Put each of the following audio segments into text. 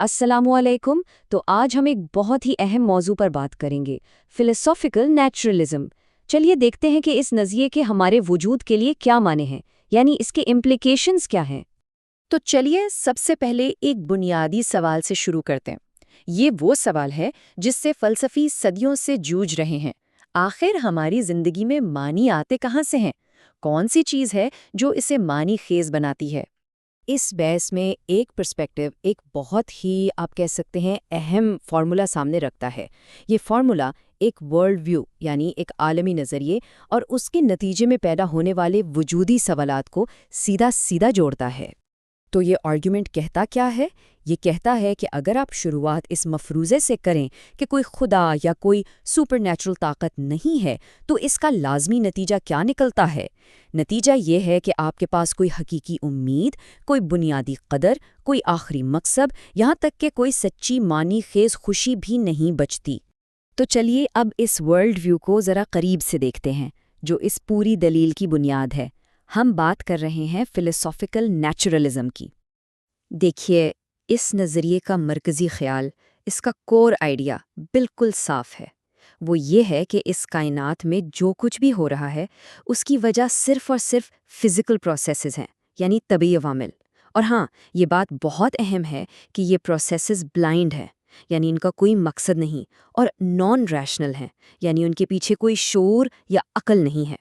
السلام علیکم۔ تو آج ہم ایک بہت ہی اہم موضوع پر بات کریں گے، فلسافیکل نیچرلزم۔ چلیے دیکھتے ہیں کہ اس نظریے کے ہمارے وجود کے لیے کیا معنی ہیں، یعنی اس کے امپلیکیشنز کیا ہیں۔ تو چلیے سب سے پہلے ایک بنیادی سوال سے شروع کرتے ہیں۔ یہ وہ سوال ہے جس سے فلسفی صدیوں سے جوجھ رہے ہیں۔ آخر ہماری زندگی میں معنی آتے کہاں سے ہیں؟ کون سی چیز ہے جو اسے معنی خیز بناتی ہے؟ اس بحث میں ایک پرسپیکٹیو ایک بہت ہی آپ کہہ سکتے ہیں اہم فارمولا سامنے رکھتا ہے۔ یہ فارمولا ایک ورلڈ ویو یعنی ایک عالمی نظریے اور اس کے نتیجے میں پیدا ہونے والے وجودی سوالات کو سیدھا جوڑتا ہے۔ تو یہ آرگیومنٹ کہتا کیا ہے؟ یہ کہتا ہے کہ اگر آپ شروعات اس مفروضے سے کریں کہ کوئی خدا یا کوئی سپر نیچرل طاقت نہیں ہے تو اس کا لازمی نتیجہ کیا نکلتا ہے؟ نتیجہ یہ ہے کہ آپ کے پاس کوئی حقیقی امید، کوئی بنیادی قدر، کوئی آخری مقصد، یہاں تک کہ کوئی سچی معنی خیز خوشی بھی نہیں بچتی۔ تو چلیے اب اس ورلڈ ویو کو ذرا قریب سے دیکھتے ہیں جو اس پوری دلیل کی بنیاد ہے۔ ہم بات کر رہے ہیں فلسافیکل نیچرلزم کی۔ دیکھیے، اس نظریے کا مرکزی خیال، اس کا کور آئیڈیا بالکل صاف ہے۔ وہ یہ ہے کہ اس کائنات میں جو کچھ بھی ہو رہا ہے اس کی وجہ صرف اور صرف فزیکل پروسیسز ہیں، یعنی طبعی عوامل۔ اور ہاں، یہ بات بہت اہم ہے کہ یہ پروسیسز بلائنڈ ہیں، یعنی ان کا کوئی مقصد نہیں، اور نان ریشنل ہیں، یعنی ان کے پیچھے کوئی شعور یا عقل نہیں ہے۔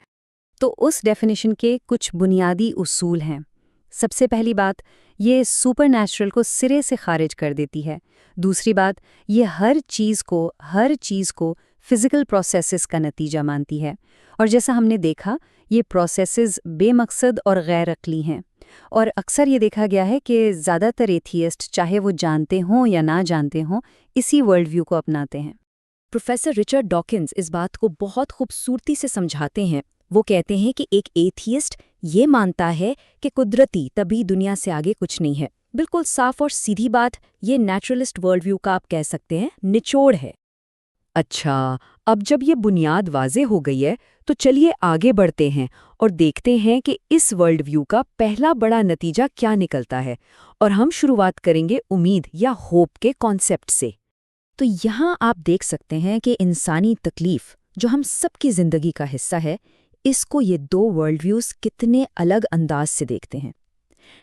تو اس ڈیفینیشن کے کچھ بنیادی اصول ہیں۔ سب سے پہلی بات، یہ سپر نیچرل کو سرے سے خارج کر دیتی ہے۔ دوسری بات، یہ ہر چیز کو فزیکل پروسیسز کا نتیجہ مانتی ہے، اور جیسا ہم نے دیکھا یہ پروسیسز بے مقصد اور غیر عقلی ہیں، اور اکثر یہ دیکھا گیا ہے کہ زیادہ تر ایتھیسٹ چاہے وہ جانتے ہوں یا نہ جانتے ہوں اسی ورلڈ ویو کو اپناتے ہیں۔ پروفیسر رچرڈ ڈاکنز اس بات کو بہت خوبصورتی سے سمجھاتے ہیں۔ وہ کہتے ہیں کہ ایک ایتھیسٹ یہ مانتا ہے کہ قدرتی طبعی دنیا سے آگے کچھ نہیں ہے۔ بالکل صاف اور سیدھی بات، یہ نیچرلسٹ ورلڈ ویو کا آپ کہہ سکتے ہیں نچوڑ ہے۔ اچھا، اب جب یہ بنیاد واضح ہو گئی ہے تو چلیے آگے بڑھتے ہیں اور دیکھتے ہیں کہ اس ورلڈ ویو کا پہلا بڑا نتیجہ کیا نکلتا ہے، اور ہم شروعات کریں گے امید یا ہوپ کے کانسیپٹ سے۔ تو یہاں آپ دیکھ سکتے ہیں کہ انسانی تکلیف جو ہم سب کی زندگی کا حصہ ہے، اس کو یہ دو ورلڈ ویوز کتنے الگ انداز سے دیکھتے ہیں۔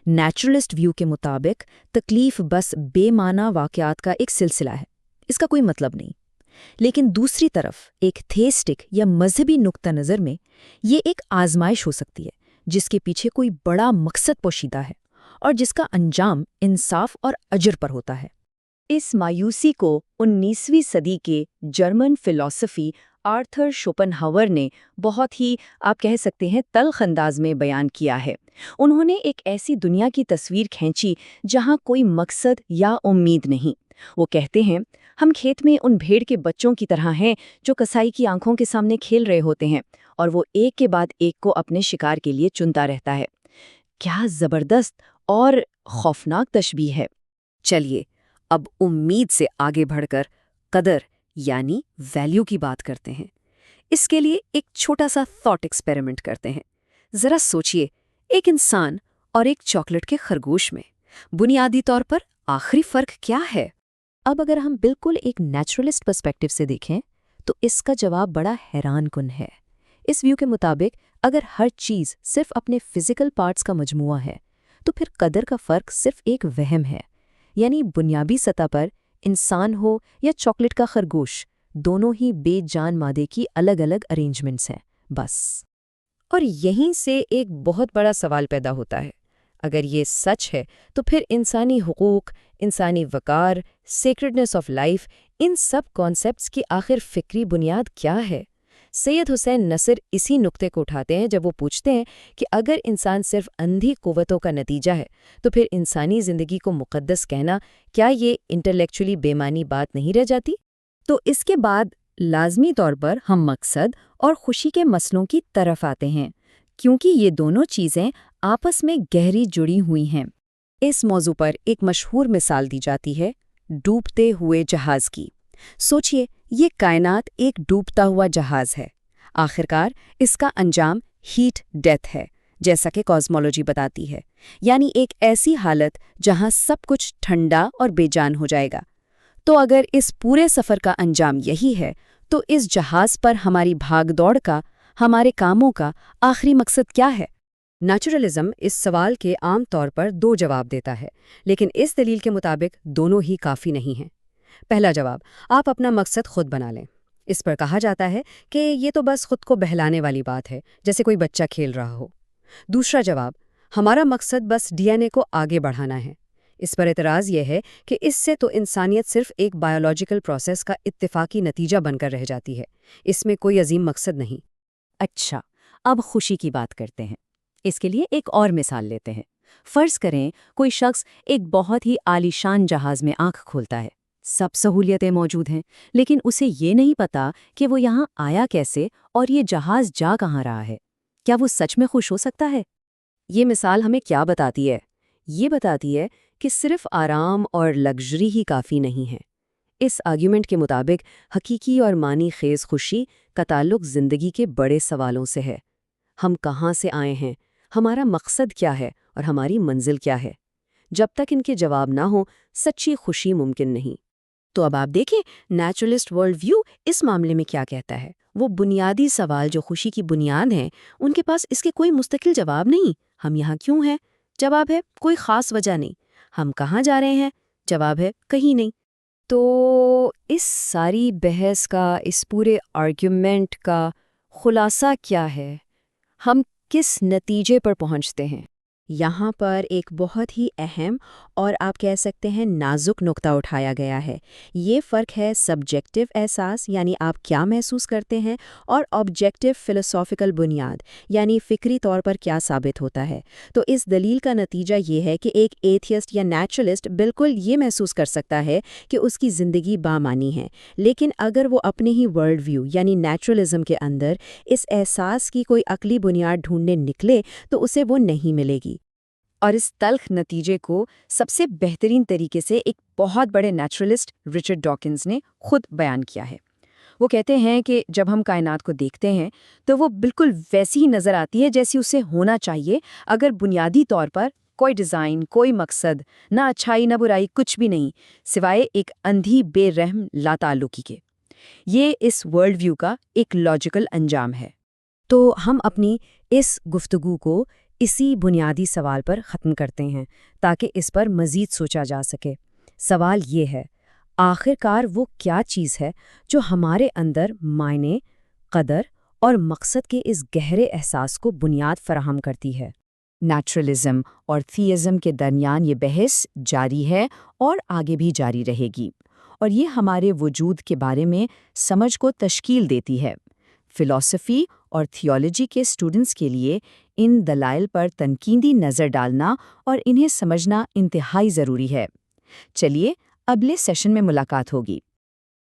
نیچرلسٹ ویو کے مطابق تکلیف بس بے معنی واقعات کا ایک سلسلہ ہے، اس کا کوئی مطلب نہیں۔ لیکن دوسری طرف ایک تھیسٹک یا مذہبی نقطہ نظر میں یہ ایک آزمائش ہو سکتی ہے جس کے پیچھے کوئی بڑا مقصد پوشیدہ ہے اور جس کا انجام انصاف اور اجر پر ہوتا ہے۔ اس مایوسی کو 19ویں صدی کے جرمن فلسفی آرتھر شوپنہاور نے بہت ہی آپ کہہ سکتے ہیں تلخ انداز میں بیان کیا ہے۔ انہوں نے ایک ایسی دنیا کی تصویر کھینچی جہاں کوئی مقصد یا امید نہیں۔ وہ کہتے ہیں، ہم کھیت میں ان بھیڑ کے بچوں کی طرح ہیں جو کسائی کی آنکھوں کے سامنے کھیل رہے ہوتے ہیں، اور وہ ایک کے بعد ایک کو اپنے شکار کے لیے چنتا رہتا ہے۔ کیا زبردست اور خوفناک تشبیہ ہے۔ چلیے اب امید سے آگے بڑھ کر قدر یعنی ویلیو کی بات کرتے ہیں۔ اس کے لیے ایک چھوٹا سا تھاٹ ایکسپیریمنٹ کرتے ہیں۔ ذرا سوچئے، ایک انسان اور ایک چاکلیٹ کے خرگوش میں بنیادی طور پر آخری فرق کیا ہے؟ اب اگر ہم بالکل ایک نیچرلسٹ پرسپیکٹیو سے دیکھیں تو اس کا جواب بڑا حیران کن ہے۔ اس ویو کے مطابق اگر ہر چیز صرف اپنے فزیکل پارٹس کا مجموعہ ہے تو پھر قدر کا فرق صرف ایک وہم ہے، یعنی بنیادی سطح پر انسان ہو یا چاکلیٹ کا خرگوش، دونوں ہی بے جان مادے کی الگ الگ ارینجمنٹس ہیں بس۔ اور یہیں سے ایک بہت بڑا سوال پیدا ہوتا ہے، اگر یہ سچ ہے تو پھر انسانی حقوق، انسانی وقار، سیکرڈنس آف لائف، ان سب کانسیپٹس کی آخر فکری بنیاد کیا ہے؟ سید حسین نصر اسی نقطے کو اٹھاتے ہیں جب وہ پوچھتے ہیں کہ اگر انسان صرف اندھی قوتوں کا نتیجہ ہے تو پھر انسانی زندگی کو مقدس کہنا کیا یہ انٹلیکچولی بے معنی بات نہیں رہ جاتی؟ تو اس کے بعد لازمی طور پر ہم مقصد اور خوشی کے مسئلوں کی طرف آتے ہیں، کیونکہ یہ دونوں چیزیں آپس میں گہری جڑی ہوئی ہیں۔ اس موضوع پر ایک مشہور مثال دی جاتی ہے ڈوبتے ہوئے جہاز کی۔ سوچئے، یہ کائنات ایک ڈوبتا ہوا جہاز ہے، آخرکار اس کا انجام ہیٹ ڈیتھ ہے، جیسا کہ کاسمولوجی بتاتی ہے، یعنی ایک ایسی حالت جہاں سب کچھ ٹھنڈا اور بے جان ہو جائے گا۔ تو اگر اس پورے سفر کا انجام یہی ہے تو اس جہاز پر ہماری بھاگ دوڑ کا، ہمارے کاموں کا آخری مقصد کیا ہے؟ نیچرلزم اس سوال کے عام طور پر 2 جواب دیتا ہے، لیکن اس دلیل کے مطابق دونوں ہی کافی نہیں ہیں۔ پہلا جواب، آپ اپنا مقصد خود بنا لیں۔ اس پر کہا جاتا ہے کہ یہ تو بس خود کو بہلانے والی بات ہے، جیسے کوئی بچہ کھیل رہا ہو۔ دوسرا جواب، ہمارا مقصد بس ڈی این اے کو آگے بڑھانا ہے۔ اس پر اعتراض یہ ہے کہ اس سے تو انسانیت صرف ایک بایولوجیکل پروسیس کا اتفاقی نتیجہ بن کر رہ جاتی ہے، اس میں کوئی عظیم مقصد نہیں۔ اچھا، اب خوشی کی بات کرتے ہیں۔ اس کے لیے ایک اور مثال لیتے ہیں۔ فرض کریں کوئی شخص ایک بہت ہی عالیشان جہاز میں آنکھ کھولتا ہے، سب سہولیتیں موجود ہیں، لیکن اسے یہ نہیں پتا کہ وہ یہاں آیا کیسے اور یہ جہاز جا کہاں رہا ہے۔ کیا وہ سچ میں خوش ہو سکتا ہے؟ یہ مثال ہمیں کیا بتاتی ہے؟ یہ بتاتی ہے کہ صرف آرام اور لگژری ہی کافی نہیں ہے۔ اس آرگیومنٹ کے مطابق حقیقی اور معنی خیز خوشی کا تعلق زندگی کے بڑے سوالوں سے ہے۔ ہم کہاں سے آئے ہیں، ہمارا مقصد کیا ہے اور ہماری منزل کیا ہے؟ جب تک ان کے جواب نہ ہوں، سچی خوشی ممکن نہیں۔ تو اب آپ دیکھیں نیچرلسٹ ورلڈ ویو اس معاملے میں کیا کہتا ہے۔ وہ بنیادی سوال جو خوشی کی بنیاد ہیں، ان کے پاس اس کے کوئی مستقل جواب نہیں۔ ہم یہاں کیوں ہیں؟ جواب ہے کوئی خاص وجہ نہیں۔ ہم کہاں جا رہے ہیں؟ جواب ہے کہیں نہیں۔ تو اس ساری بحث کا، اس پورے آرگیومنٹ کا خلاصہ کیا ہے؟ ہم کس نتیجے پر پہنچتے ہیں؟ یہاں پر ایک بہت ہی اہم اور آپ کہہ سکتے ہیں نازک نقطہ اٹھایا گیا ہے۔ یہ فرق ہے سبجیکٹو احساس، یعنی آپ کیا محسوس کرتے ہیں، اور آبجیکٹو فلسافیکل بنیاد، یعنی فکری طور پر کیا ثابت ہوتا ہے۔ تو اس دلیل کا نتیجہ یہ ہے کہ ایک ایتھیسٹ یا نیچرلسٹ بالکل یہ محسوس کر سکتا ہے کہ اس کی زندگی بامعنی ہے، لیکن اگر وہ اپنے ہی ورلڈ ویو یعنی نیچرلزم کے اندر اس احساس کی کوئی عقلی بنیاد ڈھونڈنے نکلے تو اسے وہ نہیں ملے گی۔ اور اس تلخ نتیجے کو سب سے بہترین طریقے سے ایک بہت بڑے نیچرلسٹ رچرڈ ڈاکنز نے خود بیان کیا ہے۔ وہ کہتے ہیں کہ جب ہم کائنات کو دیکھتے ہیں تو وہ بالکل ویسی ہی نظر آتی ہے جیسی اسے ہونا چاہیے، اگر بنیادی طور پر کوئی ڈیزائن، کوئی مقصد، نہ اچھائی نہ برائی، کچھ بھی نہیں، سوائے ایک اندھی بے رحم لاتعلقی کے۔ یہ اس ورلڈ ویو کا ایک لاجیکل انجام ہے۔ تو ہم اپنی اس گفتگو کو اسی بنیادی سوال پر ختم کرتے ہیں تاکہ اس پر مزید سوچا جا سکے۔ سوال یہ ہے، آخر کار وہ کیا چیز ہے جو ہمارے اندر معنی، قدر اور مقصد کے اس گہرے احساس کو بنیاد فراہم کرتی ہے؟ نیچرلزم اور تھیزم کے درمیان یہ بحث جاری ہے اور آگے بھی جاری رہے گی، اور یہ ہمارے وجود کے بارے میں سمجھ کو تشکیل دیتی ہے۔ فلسفی اور تھیولوجی کے اسٹوڈنٹس کے لیے ان دلائل پر تنقیدی نظر ڈالنا اور انہیں سمجھنا انتہائی ضروری ہے۔ چلیے اگلے سیشن میں ملاقات ہوگی۔